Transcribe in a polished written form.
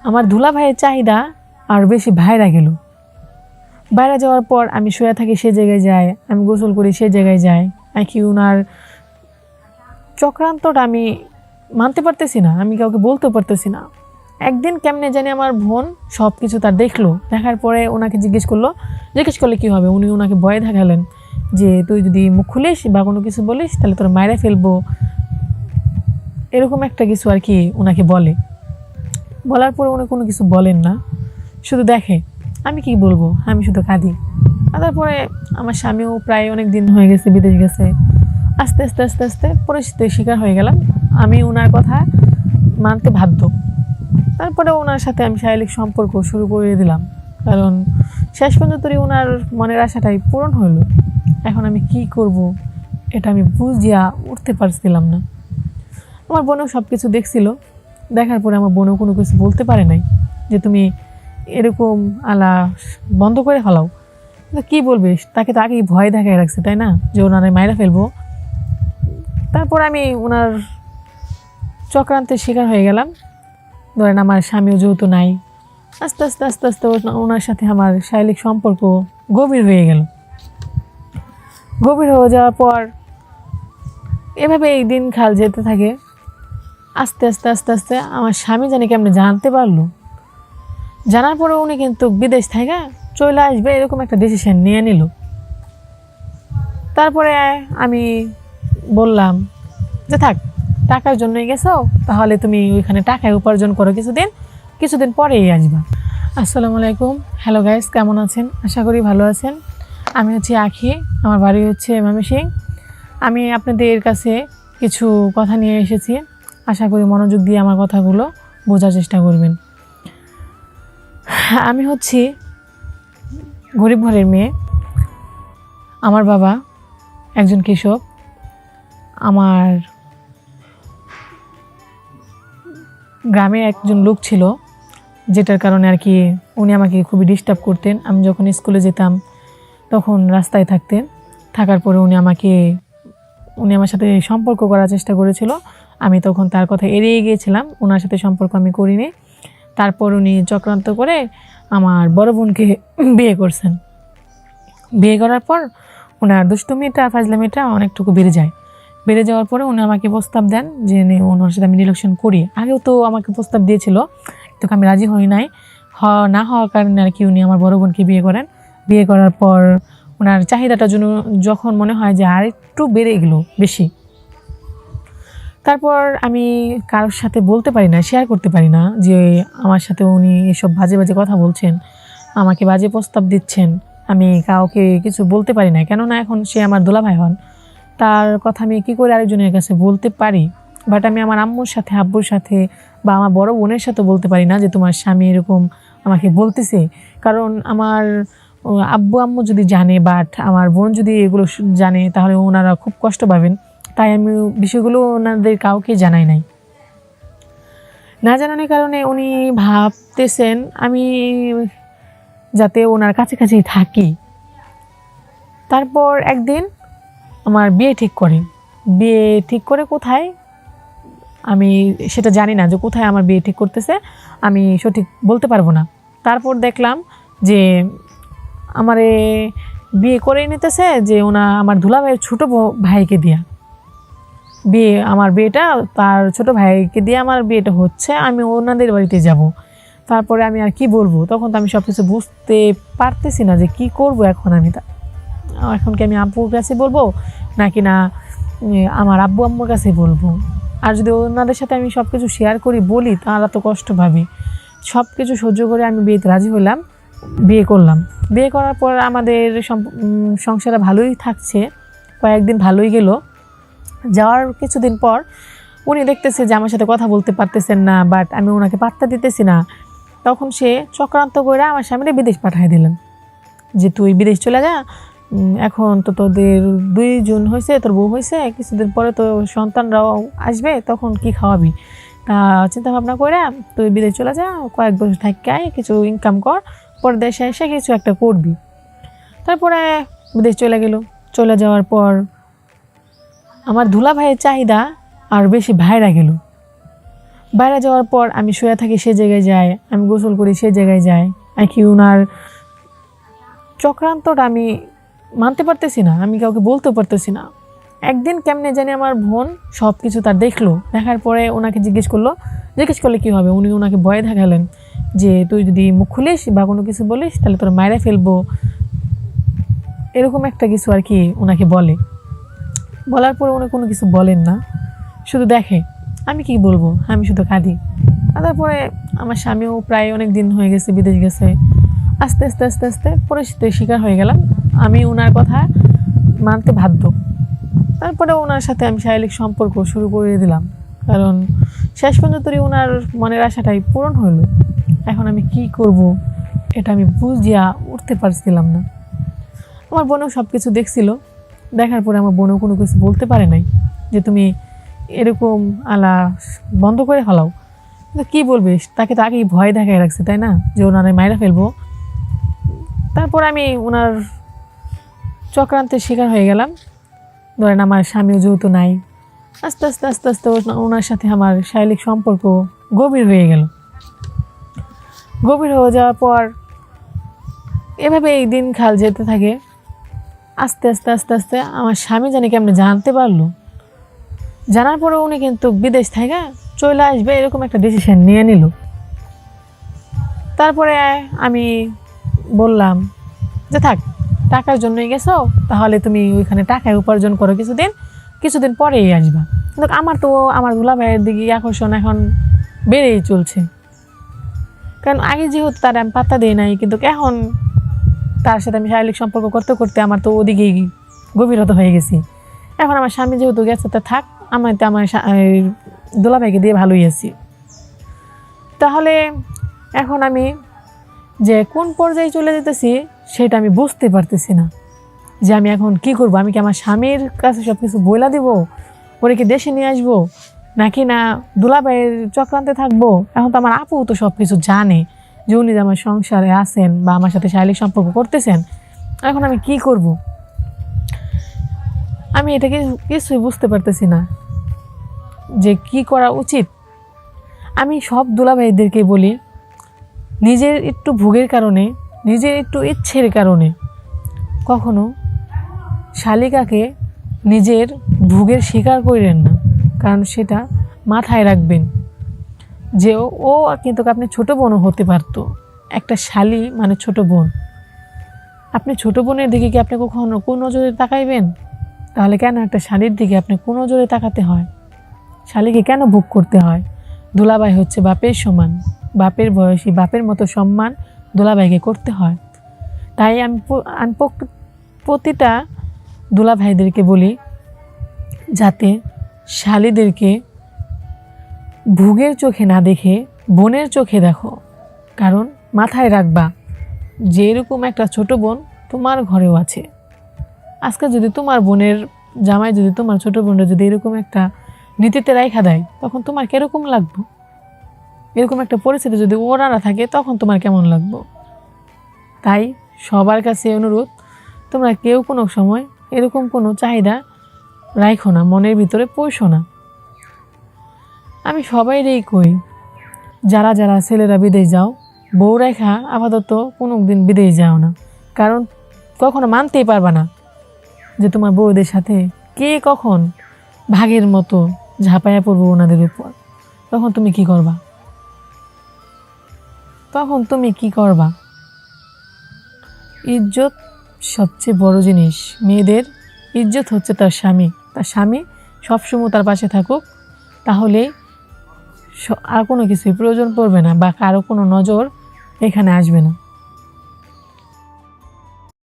আমার দুলা ভাইয়ের চাহিদা আর বেশি বাইরে গেল। বাইরে যাওয়ার পর আমি শুয়ে থাকি, সে জায়গায় যায়, আমি গোসল করি, সে জায়গায় যায়। আর কি ওনার চক্রান্তটা আমি মানতে পারতেছি না, আমি কাউকে বলতে পারতেছি না। একদিন কেমনে জানি আমার বোন সব কিছু তার দেখলো, দেখার পরে ওনাকে জিজ্ঞেস করলে কী হবে, উনি ওনাকে ভয় দেখালেন যে তুই যদি মুখ খুলিস বা কোনো কিছু বলিস তাহলে তোর মায়েরা ফেলবো, এরকম একটা কিছু আর কি ওনাকে বলার পরে উনি কোনো কিছু বলেন না, শুধু দেখে। আমি কি বলবো, আমি শুধু কাঁদি। তারপরে আমার স্বামীও প্রায় অনেক দিন হয়ে গেছে বিদেশ গেছে। আস্তে আস্তে আস্তে আস্তে পরিস্থিতির শিকার হয়ে গেলাম, আমি ওনার কথা মানতে বাধ্য। তারপরে ওনার সাথে আমি শারীরিক সম্পর্ক শুরু করে দিলাম, কারণ শেষ পর্যন্ত ওনার মনের আশাটাই পূরণ হইল। এখন আমি কি করব এটা আমি বুঝিয়া উঠতে পারছিলাম না। আমার বোনও সব কিছু দেখছিল, দেখার পরে আমার বোনও কোনো কিছু বলতে পারে নাই যে তুমি এরকম আলা বন্ধ করে ফেলাও। কি বলবে, তাকে তো আগেই ভয় দেখায় রাখছে, তাই না, যে ওনারে মাইরা ফেলবো। তারপর আমি ওনার চক্রান্তের শিকার হয়ে গেলাম। ধরেন আমার স্বামীও যেহেতু নাই, আস্তে আস্তে আস্তে আস্তে ওনার সাথে আমার শারীরিক সম্পর্ক গভীর হয়ে গেল। গভীর হয়ে যাওয়ার পর এভাবে এই দিন খাল যেতে থাকে। আস্তে আস্তে আস্তে আস্তে আমার স্বামী জানি কেমনে জানতে পারলো। জানার পরে উনি কিন্তু বিদেশ থেকে চলে আসবে এরকম একটা ডিসিশন নিয়ে নিল। তারপরে আমি বললাম যে থাক, টাকার জন্যই গেছো, তাহলে তুমি ওইখানে টাকায় উপার্জন করো, কিছুদিন পরেই আসবা। আসসালামু আলাইকুম, হ্যালো গাইস, কেমন আছেন? আশা করি ভালো আছেন। আমি হচ্ছে আখি, আমার বাড়ি হচ্ছে ময়মনসিংহ। আমি আপনাদের কাছে কিছু কথা নিয়ে এসেছি, আশা করি মনোযোগ দিয়ে আমার কথাগুলো বোঝার চেষ্টা করবেন। আমি হচ্ছি গরিব ঘরের মেয়ে। আমার বাবা একজন কৃষক। আমার গ্রামে একজন লোক ছিল, যেটার কারণে আর কি উনি আমাকে খুবই ডিস্টার্ব করতেন। আমি যখন স্কুলে যেতাম তখন রাস্তায় থাকার পরে উনি আমার সাথে সম্পর্ক করার চেষ্টা করেছিল। আমি তখন তার কথা এড়িয়ে গিয়েছিলাম, ওনার সাথে সম্পর্ক আমি করিনি। তারপর উনি চক্রান্ত করে আমার বড় বোনকে বিয়ে করছেন। বিয়ে করার পর ওনার দুষ্টুমিটা ফাজলামিটা অনেকটুকু বেড়ে যাওয়ার পরে উনি আমাকে প্রস্তাব দেন যে ওনার সাথে আমি রিলেশন করি। আগেও তো আমাকে প্রস্তাব দিয়েছিল, কিন্তু আমি রাজি হই নাই। না হওয়ার কারণে আর কি উনি আমার বড় বোনকে বিয়ে করেন। বিয়ে করার পর ওনার চাহিদাটার জন্য যখন মনে হয় যে আর একটু বেড়ে গেলো বেশি, তারপর আমি কারোর সাথে বলতে পারি না, শেয়ার করতে পারি না যে আমার সাথে উনি এসব বাজে বাজে কথা বলছেন, আমাকে বাজে প্রস্তাব দিচ্ছেন। আমি কাউকে কিছু বলতে পারি না, কেননা এখন সে আমার দুলাভাই হন। তার কথা আমি কী করে আরেকজনের কাছে বলতে পারি? বাট আমি আমার আম্মুর সাথে, আব্বুর সাথে বা আমার বড় বোনের সাথে বলতে পারি না যে তোমার স্বামী এরকম আমাকে বলতেছে। কারণ আমার আব্বু আম্মু যদি জানে, বাট আমার বোন যদি এগুলো জানে, তাহলে ওনারা খুব কষ্ট পাবেন। তাই আমি বিষয়গুলো ওনাদের কাউকে জানাই নাই। না জানানোর কারণে উনি ভাবতেছেন আমি যাতে ওনার কাছাকাছি থাকি। তারপর একদিন আমার বিয়ে ঠিক করে কোথায় আমি সেটা জানি না, যে কোথায় আমার বিয়ে ঠিক করতেছে আমি সঠিক বলতে পারবো না। তারপর দেখলাম যে আমারে বিয়ে করে নিতেছে যে আমার দুলাভাইয়ের ছোটো ভাইকে দিয়া আমার বিয়েটা, তার ছোট ভাইকে দিয়ে আমার বিয়েটা হচ্ছে, আমি ওনাদের বাড়িতে যাব। তারপরে আমি আর কি বলবো, তখন তো আমি সব কিছু বুঝতে পারতেছি না যে কি করব। এখন কি আমি আব্বুর কাছে বলবো নাকি না আমার আব্বু আম্মুর কাছে বলবো? আর যদি ওনাদের সাথে আমি সব কিছু শেয়ার বলি, তারা তো কষ্ট পাবে। সব কিছু সহ্য করে আমি বিয়েতে রাজি হলাম, বিয়ে করলাম। বিয়ে করার পর আমাদের সংসারে ভালোই থাকছে, কয়েকদিন ভালোই গেল। যাওয়ার কিছুদিন পর উনি দেখতেছে যে আমার সাথে কথা বলতে পারতেছেন না, বাট আমি ওনাকে পাত্তা দিতেছি না। তখন সে চক্রান্ত করে আমার স্বামীকে বিদেশ পাঠিয়ে দিলেন যে তুই বিদেশ চলে যা, এখন তো তোদের 2 জন হয়েছে, তোর বউ হয়েছে, কিছুদিন পরে তো সন্তানরাও আসবে, তখন কি খাওয়াবি? তা চিন্তা ভাবনা করে তুই বিদেশ চলে যা, কয়েক বছর থাকি, কিছু ইনকাম কর, পরে দেশে এসে কিছু একটা করবি। তারপরে বিদেশ চলে যাওয়ার পর আমার দুলা ভাইয়ের চাহিদা আর বেশি বাইরে গেল। বাইরে যাওয়ার পর আমি শুয়ে থাকি, সে জায়গায় যায়, আমি গোসল করি, সে জায়গায় যায়। আর কি ওনার চক্রান্তটা আমি মানতে পারতেছি না, আমি কাউকে বলতে পারতেছি না। একদিন কেমনে জানি আমার বোন সব কিছু তার দেখলো, দেখার পরে ওনাকে জিজ্ঞেস করলে কী হবে, উনি ওনাকে ভয় দেখালেন যে তুই যদি মুখ খুলিস বা কোনো কিছু বলিস তাহলে তোর মায়েরা ফেলবো, এরকম একটা কিছু আর কি ওনাকে বলার পরে উনি কোনো কিছু বলেন না, শুধু দেখে। আমি কি বলবো, আমি শুধু কাঁদি। তারপরে আমার স্বামীও প্রায় অনেক দিন হয়ে গেছে বিদেশ গেছে। আস্তে আস্তে আস্তে আস্তে পরিস্থিতির শিকার হয়ে গেলাম, আমি ওনার কথা মানতে বাধ্য। তারপরে ওনার সাথে আমি শারীরিক সম্পর্ক শুরু করে দিলাম, কারণ শেষ পর্যন্ত ওনার মনের আশাটাই পূরণ হলো। এখন আমি কি করব এটা আমি বুঝিয়া উঠতে পারছিলাম না। আমার বোনও সব কিছু দেখছিল, দেখার পরে আমার বোনও কোনো কিছু বলতে পারে নাই যে তুমি এরকম আলা বন্ধ করে ফেলাও। কিন্তু কী বলবে, তাকে তো আগেই ভয় দেখায় রাখছে, তাই না, যে ওনার মায়েরা ফেলবো। তারপর আমি ওনার চক্রান্তের শিকার হয়ে গেলাম। ধরেন আমার স্বামীও যেহেতু নাই, আস্তে আস্তে আস্তে আস্তে ওনার সাথে আমার শারীরিক সম্পর্ক গভীর হয়ে গেল। গভীর হয়ে যাওয়ার পর এভাবে এই দিন খাল যেতে থাকে। আস্তে আস্তে আস্তে আস্তে আমার স্বামী জানি কেমনে জানতে পারলো, জানার পরে উনি কিন্তু বিদেশ থেকে চলে আসবে এরকম একটা ডিসিশন নিয়ে নিল। তারপরে আমি বললাম যে থাক, টাকার জন্যই গেছো, তাহলে তুমি ওইখানে টাকায় উপার্জন করো, কিছুদিন পরেই আসবা। কিন্তু আমার দুলাভাইয়ের দিকে আকর্ষণ এখন বেড়েই চলছে, কারণ আগে যেহেতু তার আমি পাত্তা দিই নাই, কিন্তু এখন তার সাথে আমি শারীরিক সম্পর্ক করতে করতে আমার তো ওদিকেই গভীরতা হয়ে গেছি। এখন আমার স্বামী যেহেতু গেছে, তা থাক, আমার দুলাভাইকে দিয়ে ভালোই আছি। তাহলে এখন আমি যে কোন পর্যায়ে চলে যেতেছি সেটা আমি বুঝতে পারতেছি না, যে আমি এখন কি করব। আমি কি আমার স্বামীর কাছে সব কিছু বইলা দিব, ওরে কি দেশে নিয়ে আসবো, নাকি না দুলাভাইয়ের চক্রান্তে থাকবো। এখন তো আমার আপু তো সব কিছু জানে যে উনি যে আমার সংসারে আছেন বা আমার সাথে শারীরিক সম্পর্ক করতেছেন, এখন আমি কি করব। আমি এটাকে কিছুই বুঝতে পারতেছি না যে কি করা উচিত। আমি সব দুলাভাইদেরকে বলি, নিজের একটু ভোগের কারণে, নিজের একটু ইচ্ছের কারণে কখনো শালিকাকে নিজের ভোগের শিকার করেন না, কারণ সেটা মাথায় রাখবেন যে ও কিন্তু আপনি ছোট বোনও হতে পারতো। একটা শালি মানে ছোট বোন। আপনি ছোট বোনের দিকে কি আপনি কখনো কোন নজরে তাকাইবেন? তাহলে কেন একটা শালির দিকে আপনি কোন নজরে তাকাতে হয়? শালিকে কেন ভোগ করতে হয়? দুলাভাই হচ্ছে বাপের সমান, বাপের বয়সী, বাপের মতো সম্মান দুলাভাইকে করতে হয়। তাই আমি প্রতিটা দুলাভাইদেরকে বলি, যাতে শালিদেরকে ভোগের চোখে না দেখে বোনের চোখে দেখো। কারণ মাথায় রাখবা যে এরকম একটা ছোট বোন তোমার ঘরেও আছে। আজকে যদি তোমার বোনের জামাই যদি তোমার ছোট বোনরা যদি এরকম একটা নীতিতে রাইখা দেয়, তখন তোমার কিরকম লাগবে? এরকম একটা পরিস্থিতি যদি ওরা না থাকে, তখন তোমার কেমন লাগবে? তাই সবার কাছে অনুরোধ, তোমরা কেউ কোনো সময় এরকম কোনো চাহিদা রাখো না, মনের ভিতরে পোষো না। আমি সবাইরেই কই, যারা যারা ছেলেরা বিদেশ যাও, বউ রেখা আপাতত কোনো দিন বিদেশ যাও না, কারণ কখনো মানতেই পারবা না যে তোমার বউদের সাথে কে কখন ভাগের মতো ঝাঁপাইয়া পড়বো ওনাদের উপর। তখন তুমি কি করবা? ইজ্জত সবচেয়ে বড় জিনিস। মেয়েদের ইজ্জত হচ্ছে তার স্বামী সবসময় তার পাশে থাকুক, তাহলেই আর কোনো কিছুই প্রয়োজন পড়বে না বা কারো কোনো নজর এখানে আসবে না।